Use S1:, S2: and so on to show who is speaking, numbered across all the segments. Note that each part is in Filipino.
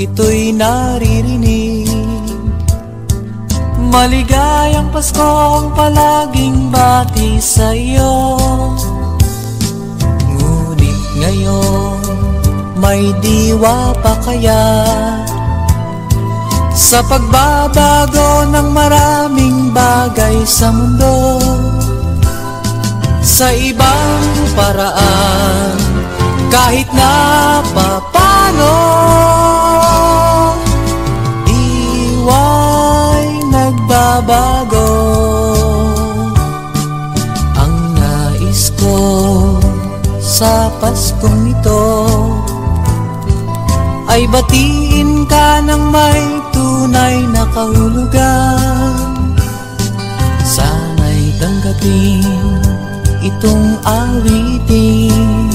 S1: ito'y naririnig. Maligayang Pasko ang palaging bati sa'yo. Ngunit ngayon may diwa pa kaya sa pagbabago ng maraming bagay sa mundo? Sa ibang paraan, kahit na papano, iwa'y nagbabago. Ang nais ko sa Paskong ito ay batiin ka ng may tunay na kahulugan. Sana'y tanggapin itong awitin,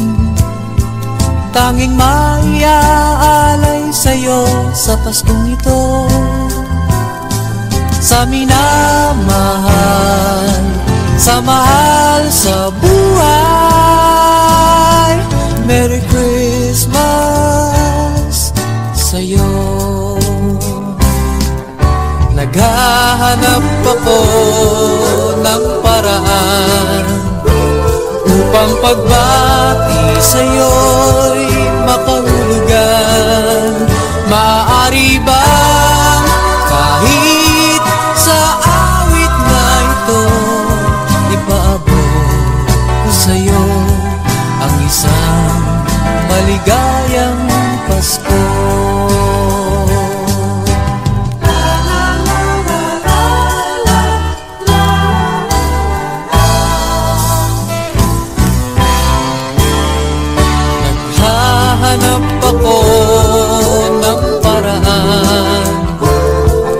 S1: tanging maiaalay sa'yo sa Paskong ito. Sa minamahal, sa mahal sa buhay, Merry Christmas sa'yo. Naghahanap ako ng paraan upang pagbati sa'yo'y makahulugan. Maaari bang kahit sa awit na ito, ipaabot ko sa'yo ang isang maligayang Pasko? Hanap ako ng paraan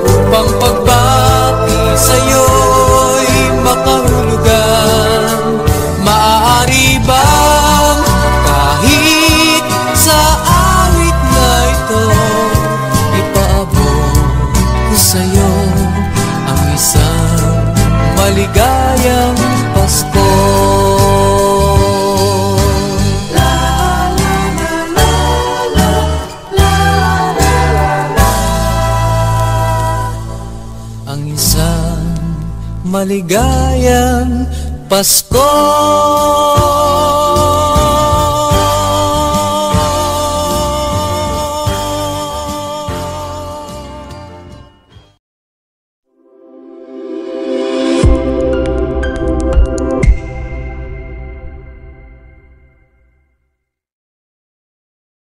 S1: upang pagbati sa'yo'y makahulugan. Maaari bang kahit sa awit na ito, ipaabot ko sa'yo ang isang maligayang Pasko? Maligayang Pasko.